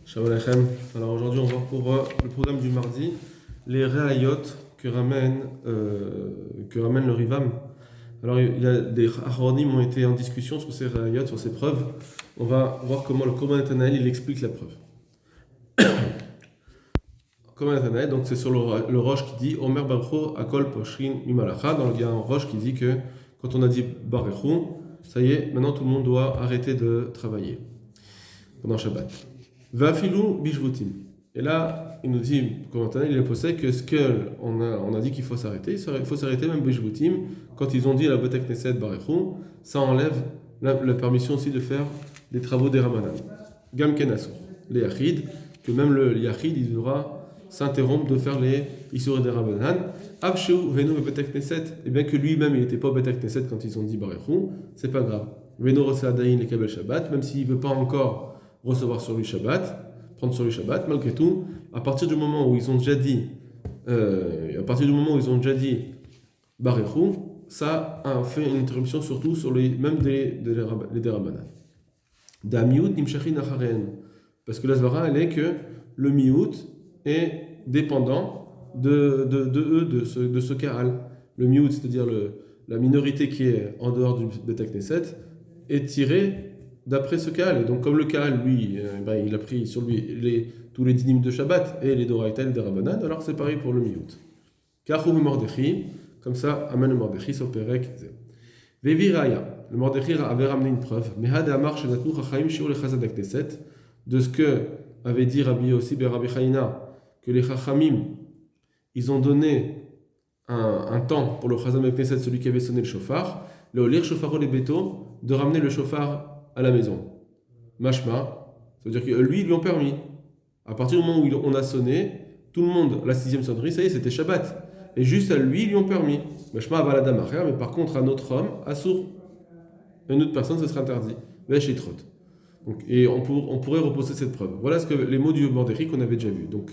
Shalom Aleichem. Alors aujourd'hui, on va voir pour le programme du mardi les réayot que ramène le Rivam. Alors il y a des Acharonim ont été en discussion sur ces réayot, sur ces preuves. On va voir comment le Korban Netanaël il explique la preuve. Korban Netanaël, donc c'est sur le roche qui dit Omer Baruch Akol Poshrin Mimalacha. Donc il y a un roche qui dit que quand on a dit Baruch, ça y est, maintenant tout le monde doit arrêter de travailler pendant Shabbat. Vafilou bishvutim. Et là, il nous dit, commentaire, il est posé que ce qu'on a dit qu'il faut s'arrêter, il faut s'arrêter même bishvutim, quand ils ont dit à la Beit Knesset Barechou, ça enlève la permission aussi de faire des travaux des Ramadan. Gam Kenaso, les Yachid, que même le Yachid, il devra s'interrompre de faire les Issour des Ramadan. Abshou Veno Beit Knesset, et bien que lui-même il n'était pas au Beit Knesset quand ils ont dit Barechou, c'est pas grave. Veno Roseadaïn le Kabel Shabbat, même s'il ne veut pas encore recevoir sur lui Shabbat, prendre sur lui Shabbat, malgré tout, à partir du moment où ils ont déjà dit, Barechou, ça a fait une interruption surtout sur même les Derabanan. Da miut nimshachin acharen, parce que la svara elle est que le miut est dépendant de ce kahal. Le miut, c'est-à-dire la minorité qui est en dehors du Beit Knesset, est tirée d'après ce Kaal. Et donc, comme le Kaal, lui, il a pris sur lui tous les dynimes de Shabbat et les Doraïta et les Rabbanan, alors c'est pareil pour le Miyut. Kachou Mordechi, comme ça, amène le Mordechi, Soperek. Vevi Raya, le Mordechi avait ramené une preuve. Mehad Amar Shenatnu Chachaim Shiur le Chazan Knesset, de ce que avait dit Rabbi Yossi ben Rabbi Chaina, que les Chachamim, ils ont donné un temps pour le Chazan Knesset, celui qui avait sonné le shofar, le Olir Shofaro les Beto, de ramener le shofar à la maison. Mashma, ça veut dire que lui ont permis. À partir du moment où on a sonné, tout le monde, la sixième sonnerie, ça y est, c'était Shabbat. Et juste à lui, ils lui ont permis. Mashma avaladam acher, mais par contre, à notre homme, assour, une autre personne, ce serait interdit. Veshitrot. Et on pourrait reposer cette preuve. Voilà ce que les mots du Mordechai qu'on avait déjà vu. Donc,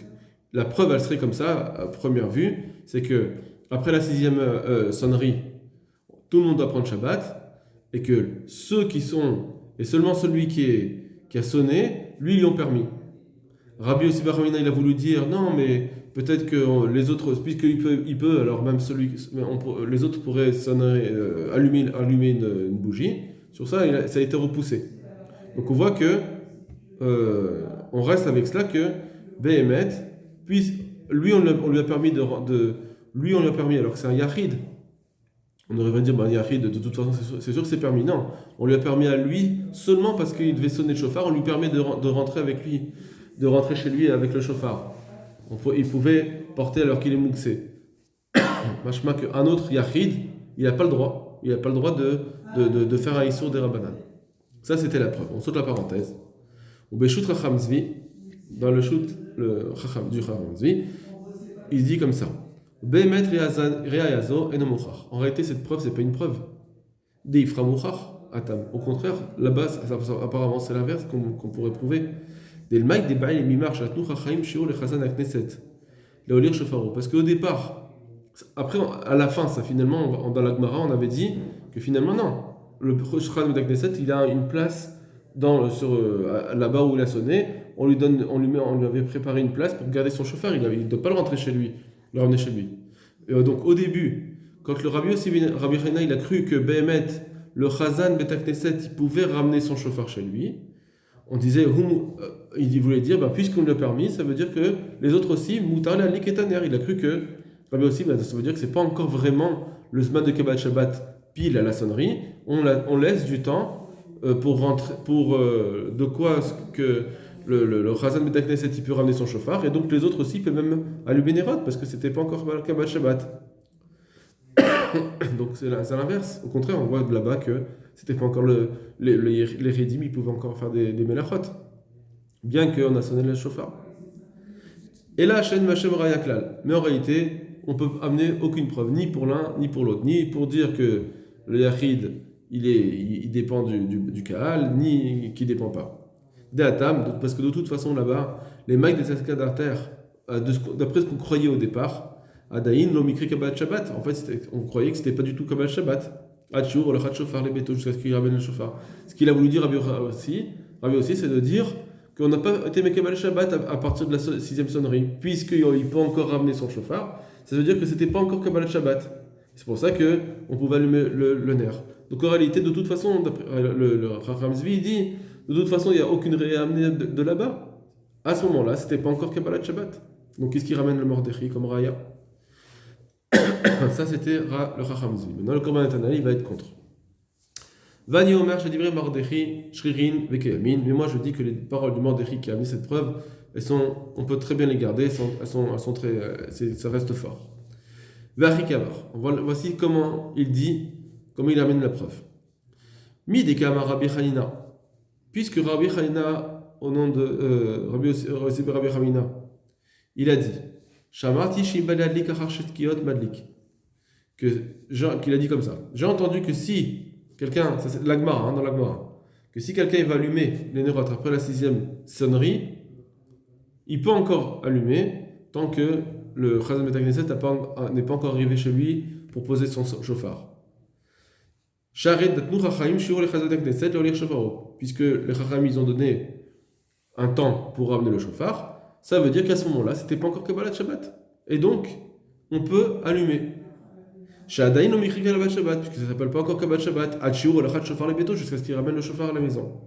la preuve, elle serait comme ça, à première vue, c'est que après la sixième sonnerie, tout le monde doit prendre Shabbat, et que ceux qui sont et seulement celui qui a sonné, lui, ils lui ont permis. Rabbi Yossi ben Ramina, il a voulu dire, non, mais peut-être que les autres, puisqu'il peut, alors même les autres pourraient sonner, allumer une bougie. Sur ça, ça a été repoussé. Donc on voit que on reste avec cela que Behemet, lui, on lui a permis lui, on lui a permis, alors que c'est un Yachid. On aurait dire, Yachid, de toute façon, c'est sûr que c'est permis. Non, on lui a permis à lui, seulement parce qu'il devait sonner le shofar, on lui permet de rentrer avec lui, de rentrer chez lui avec le shofar. Il pouvait porter alors qu'il est mouxé. Machma qu'un autre Yachid, il n'a pas le droit. Il n'a pas le droit de faire un issour des Rabbanan. Ça, c'était la preuve. On saute la parenthèse. Au Beshut Chacham Zvi, dans le shoot du Chacham Zvi, il dit comme ça. En réalité, cette preuve, c'est pas une preuve. Au contraire, là-bas, apparemment, c'est l'inverse qu'on pourrait prouver. Parce qu'au départ, après, à la fin, ça finalement, dans la Gemara, on avait dit que finalement, non. Le Shulchan de Knesset, il a une place là-bas où il a sonné. On lui avait préparé une place pour garder son chauffeur. Il ne doit pas le rentrer chez lui. Le ramener chez lui. Donc au début, quand le Rabbi Yossi ben Rabbi Chaina, il a cru que Behemet, le Chazan Beit Knesset, il pouvait ramener son chauffeur chez lui, on disait, il voulait dire, puisqu'on lui a permis, ça veut dire que les autres aussi, Moutar la Liketaner, il a cru que Rabbi Yossi, ça veut dire que c'est pas encore vraiment le Zman de Kabbalat Shabbat pile à la sonnerie, on laisse du temps pour rentrer, de quoi que le Chazan Beit Knesset il peut ramener son chauffard, et donc les autres aussi peuvent même allumer Nerot parce que c'était pas encore le Kabbalat Shabbat. Donc c'est l'inverse. Au contraire, on voit de là-bas que c'était pas encore les Rédim, ils pouvaient encore faire des melachot, bien qu'on a sonné le chauffard. Et là, Shen Machem Rayaklal. Mais en réalité, on peut amener aucune preuve, ni pour l'un ni pour l'autre, ni pour dire que le Yachid il dépend du Kaal, ni qu'il dépend pas. D'Atam, parce que de toute façon là-bas, les mailles des escadataires, d'après ce qu'on croyait au départ, Adaïn, l'omikri Kabbalat Shabbat, en fait, on croyait que c'était pas du tout Kabbalat Shabbat. Achur, le Chad Shofar, les bétos, jusqu'à ce qu'il ramène le Shofar. Ce qu'il a voulu dire Rabbi aussi, c'est de dire qu'on n'a pas été Mekabal Shabbat à partir de la sixième sonnerie, puisqu'il peut encore ramener son chauffard, ça veut dire que c'était pas encore Kabbalat Shabbat. C'est pour ça qu'on pouvait allumer le nerf. Donc en réalité, de toute façon, le Chacham Zvi dit, de toute façon, il n'y a aucune réamenée de là-bas. À ce moment-là, c'était pas encore Kabbalat Shabbat. Donc qu'est-ce qui ramène le Mordechai comme Raya? Ça, c'était le Chacham Zvi. Maintenant, le Korban Netanel, il va être contre. Vani Omer, j'ai dit Mordechai, Shririn, Vekeyamin. Mais moi, je dis que les paroles du Mordechai qui a mis cette preuve, on peut très bien les garder, elles sont très, ça reste fort. Voici comment il dit, comment il amène la preuve. Midekama Rabbi Hanina. Puisque Rabbi Hanina, au nom de Rabbi Hanina, il a dit Shamarti Shibaladlik Achar Madlik. Qu'il a dit comme ça. J'ai entendu que si quelqu'un, ça c'est l'Agmara, dans l'Agmara, que si quelqu'un va allumer les nérotes après la sixième sonnerie, il peut encore allumer tant que le Chazan Bet HaKnesset n'est pas encore arrivé chez lui pour poser son chauffard. Puisque les Chacham ils ont donné un temps pour ramener le chauffard, ça veut dire qu'à ce moment-là, c'était pas encore Kabbalat Shabbat. Et donc, on peut allumer. Puisque ça s'appelle pas encore Kabbalat Shabbat, jusqu'à ce qu'il ramène le chauffard à la maison.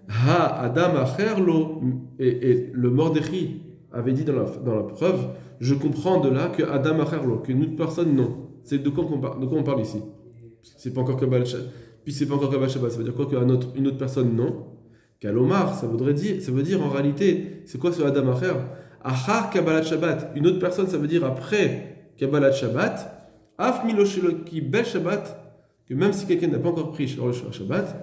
Ha Adam Acherlo, et le Mordechai avait dit dans la preuve, je comprends de là que Adam Acherlo, qu'une autre personne non. C'est de quoi on parle ici? C'est pas encore Kabbalat Shabbat. Puis c'est pas encore Kabbalat Shabbat, ça veut dire quoi qu'une autre personne non? Kalomar, ça veut dire en réalité, c'est quoi ce Adam Acher? Achar Kabbalat Shabbat, une autre personne, ça veut dire après Kabbalat Shabbat. Af Milosheloki Bel Shabbat, que même si quelqu'un n'a pas encore pris le Shabbat,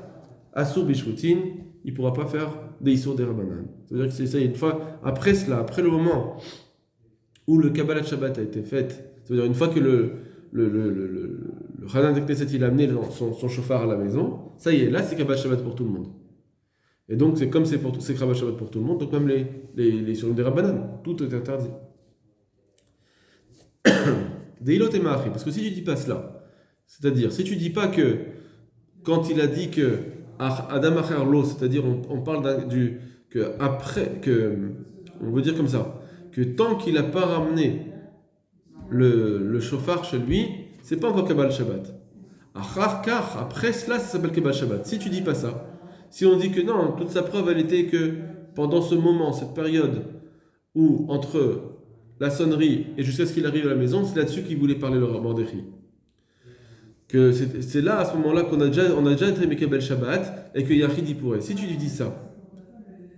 Asur Bishvutin, il ne pourra pas faire des Issour des Rabbanan. Ça veut dire que c'est ça, une fois, après cela, après le moment où le Kabbalat Shabbat a été fait, ça veut dire une fois que le Chazan Bet HaKnesset il a amené son chauffard à la maison, ça y est, là c'est Kabbalat Shabbat pour tout le monde. Et donc c'est comme c'est Kabbalat Shabbat pour tout le monde, donc même les Issour des Rabbanan, tout est interdit. Deilot et Ma'achri, parce que si tu dis pas cela, c'est-à-dire si tu dis pas que quand il a dit que Adam Acher Lo, c'est-à-dire on parle on veut dire comme ça, que tant qu'il n'a pas ramené le chauffard chez lui, c'est pas encore Kabbalat Shabbat. Achar, après cela, ça s'appelle Kabbalat Shabbat. Si tu dis pas ça, si on dit que non, toute sa preuve elle était que pendant ce moment, cette période où entre la sonnerie et jusqu'à ce qu'il arrive à la maison, c'est là-dessus qu'il voulait parler le Mordechai. Que c'est là, à ce moment-là, qu'on a déjà été Mekabel Shabbat et que Yachid y pourrait. Si tu lui dis ça,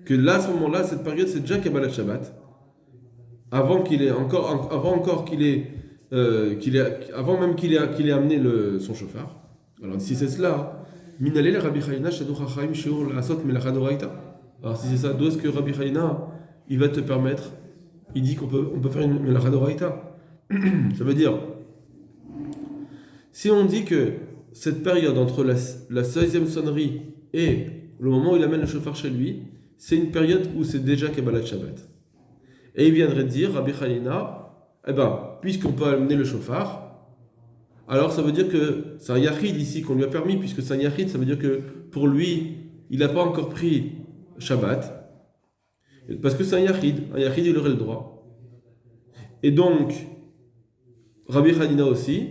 que là, à ce moment-là, cette période, c'est déjà Kabbalat Shabbat, avant même qu'il ait amené son chauffard. Alors, si c'est cela, Minalel Rabbi Chayna Shadou Chachaim Shiur Asot Melacha Doraita. Alors, si c'est ça, d'où est-ce que Rabbi Chayna, il va te permettre, il dit qu'on peut faire une Melacha Doraita. Ça veut dire, si on dit que cette période entre la 16e sonnerie et le moment où il amène le chauffard chez lui, c'est une période où c'est déjà Kabbalat Shabbat. Et il viendrait dire, Rabbi Hanina, puisqu'on peut amener le chauffard, alors ça veut dire que c'est un Yachid ici qu'on lui a permis, puisque c'est un Yachid, ça veut dire que pour lui, il n'a pas encore pris Shabbat, parce que c'est un Yachid il aurait le droit. Et donc, Rabbi Hanina aussi,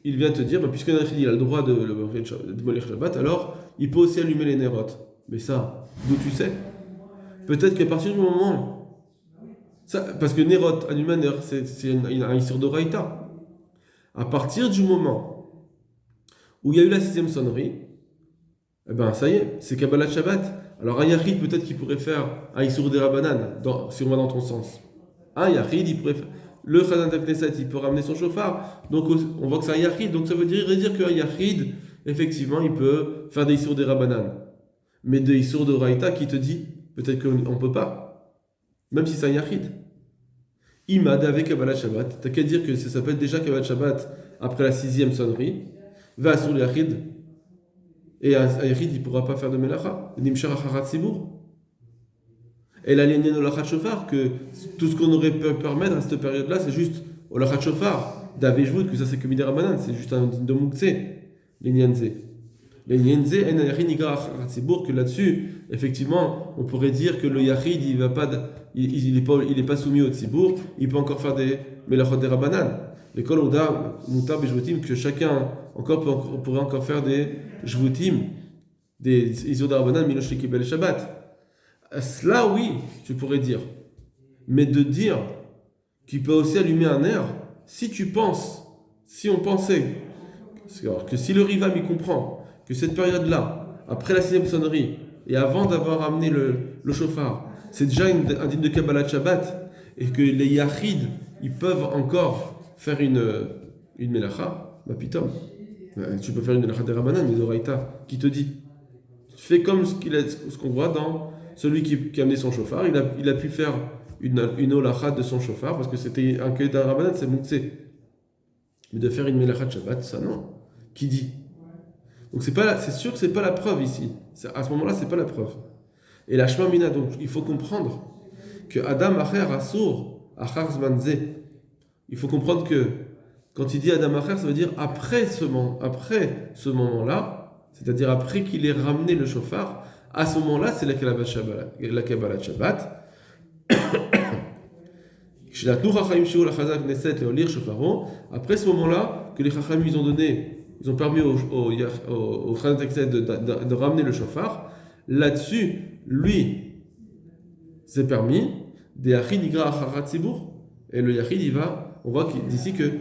il vient te dire, puisqu'un Yachid il a le droit de démolir Shabbat, alors il peut aussi allumer les nérotes. Mais ça, d'où tu sais? Peut-être qu'à partir du moment, parce que Nerot, allumer un ner, c'est un Issur d'Oraïta. À partir du moment où il y a eu la 6e sonnerie, ça y est, c'est Kabbalat Shabbat. Alors un Yachid, peut-être qu'il pourrait faire un Issur des Rabbanan, si on va dans ton sens. Un Yachid, il pourrait faire. Le Chazan Bet HaKnesset, il peut ramener son chauffard, donc on voit que c'est un Yachid, donc ça veut dire qu'un Yachid, effectivement, il peut faire des Issur des Rabbanan. Mais des Issur de Raïta qui te dit, peut-être qu'on ne peut pas, même si c'est un Yachid. Imad avec Kabbalat Shabbat, t'as qu'à dire que ça s'appelle déjà Kabbalat Shabbat après la 6e sonnerie, va sur le Yachid, et un Yachid, il ne pourra pas faire de Melacha, Nimshar Acharat Sibour. Et la lignée de l'Achat Shofar, que tout ce qu'on aurait pu permettre à cette période-là, c'est juste l'Achat Shofar, d'Avejvout, que ça c'est que Midera Banan, c'est juste un de Moukse, les Nyanze. Que là-dessus, effectivement, on pourrait dire que le Yachid, il est pas soumis au Tzibour, il peut encore faire des Melachot des Rabbanan. L'école Ouda, Moutab et Jvutim, que chacun pourrait encore faire des Jvutim, des Isod Rabbanan, Milosh Lekibel Shabbat. Cela, oui, tu pourrais dire. Mais de dire qu'il peut aussi allumer un air, si on pensait que si le Rivam il comprend que cette période-là, après la 6e sonnerie, et avant d'avoir amené le chauffard, c'est déjà un dîme de Kabbalat Shabbat, et que les Yachid, ils peuvent encore faire une Melacha, bah pitom. Tu peux faire une Melacha des Rabbanan, mais d'Oraïta, qui te dit, fais comme ce qu'on voit dans celui qui a amené son chauffard, il a pu faire une Olacha de son chauffard, parce que c'était un Kedah Rabbanan, c'est Moutsé. Mais de faire une Melacha de Shabbat, ça non. Qui dit? Donc c'est sûr que c'est pas la preuve ici. À ce moment-là, c'est pas la preuve. Et la Shema Mina, donc il faut comprendre que Adam Acher Asur Achar Zmanze. Il faut comprendre que quand il dit Adam Acher, ça veut dire après ce moment-là, c'est-à-dire après qu'il ait ramené le chauffard, à ce moment-là, c'est la Kabbalat Shabbat. Après ce moment-là, que les Chachamim ils ont permis au Khanat de ramener le chauffard, là-dessus, lui, c'est permis, des Yachid Igra Acharat Tzibour, et le Yachid, on voit d'ici que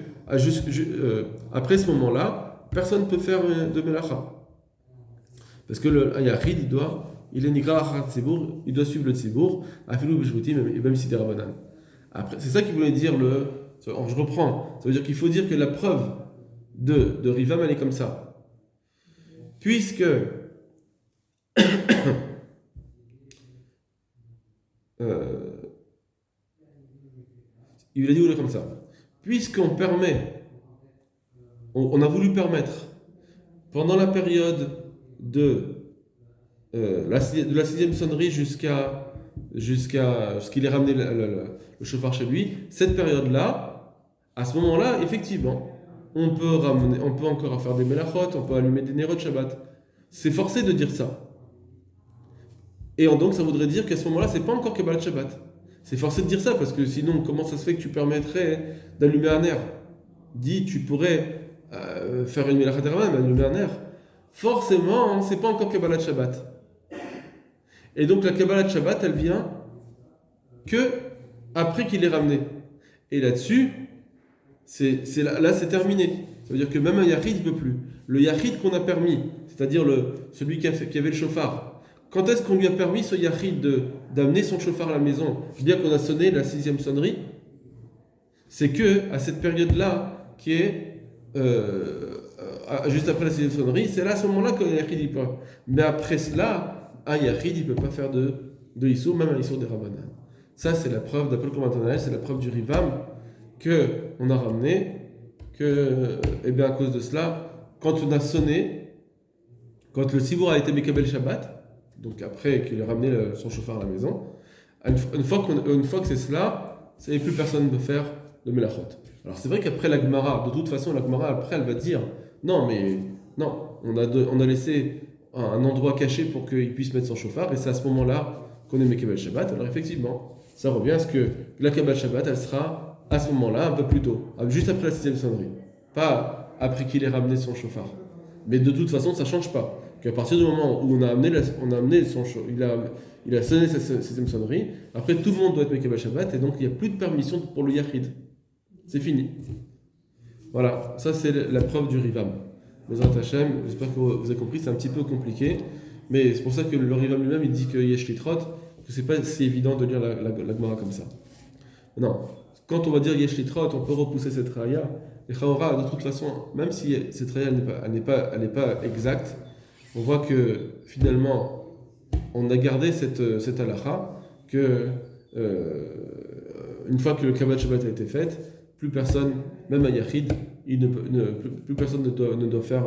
après ce moment-là, personne ne peut faire de Melacha. Parce que le Yachid, il est Nigra Acharat Tzibour, il doit suivre le Tzibour, Afilou Bishvuti, même si c'est Rabbanan. Après, c'est ça qu'il voulait dire je reprends. Ça veut dire qu'il faut dire que la preuve de Rivam, elle est comme ça. Puisque il a dit comme ça. Puisqu'on permet, on a voulu permettre, pendant la période de la 6e sonnerie jusqu'à ce qu'il ait ramené le chauffard chez lui, cette période-là, à ce moment-là, effectivement, on peut encore faire des melachot, on peut allumer des nerot Shabbat. C'est forcé de dire ça. Et donc, ça voudrait dire qu'à ce moment-là, c'est pas encore Kabbalat Shabbat. C'est forcé de dire ça, parce que sinon, comment ça se fait que tu permettrais d'allumer un air? Tu pourrais faire une melachat mais allumer un air. Forcément, c'est pas encore Kabbalat Shabbat. Et donc, la Kabbalat Shabbat, elle vient que après qu'il est ramené. Et là-dessus, là, c'est terminé. Ça veut dire que même un Yachid ne peut plus. Le Yachid qu'on a permis, c'est-à-dire celui qui avait le chauffard, quand est-ce qu'on lui a permis, ce Yachid, d'amener son chauffard à la maison, bien qu'on a sonné la 6e sonnerie? C'est que à cette période-là, qui est juste après la 6e sonnerie, c'est là, à ce moment-là, que le Yachid il peut. Mais après cela, un Yachid, il ne peut pas faire de Issour, même un Issour des Rabbanan. Ça, c'est la preuve, d'après le commentaire, c'est la preuve du Rivam, qu'on a ramené, à cause de cela, quand on a sonné, quand le Tzibour a été Mekabel Shabbat, donc après qu'il a ramené son chauffard à la maison, une fois que c'est cela, plus personne ne peut faire de Melachot. Alors c'est vrai qu'après la Gemara, de toute façon, la Gemara, après, elle va dire, non, on a laissé un endroit caché pour qu'il puisse mettre son chauffard, et c'est à ce moment-là qu'on est Mekabel Shabbat. Alors effectivement, ça revient à ce que la Kabbalat Shabbat, elle sera à ce moment-là, un peu plus tôt, juste après la 6e sonnerie, pas après qu'il ait ramené son chauffard. Mais de toute façon, ça ne change pas. Qu'à partir du moment où on a amené son chauffard, il a sonné sa 6e sonnerie, après tout le monde doit être Mekabel Shabbat, et donc il n'y a plus de permission pour le Yachid. C'est fini. Voilà, ça c'est la preuve du Rivam. Bezrat Hashem, j'espère que vous avez compris, c'est un petit peu compliqué, mais c'est pour ça que le Rivam lui-même, il dit que Yesh Litrot, que c'est pas si évident de lire la Gemara comme ça. Non. Quand on va dire Yesh Litrot, on peut repousser cette raya. Et Chaora, de toute façon, même si cette raya elle n'est pas exacte, on voit que finalement, on a gardé cette halakha que une fois que le Kabbalat Shabbat a été fait, plus personne, même un Yachid, plus personne ne doit faire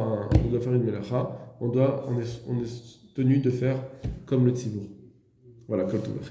une melacha. On est tenu de faire comme le Tzibour. Voilà, comme tout le monde.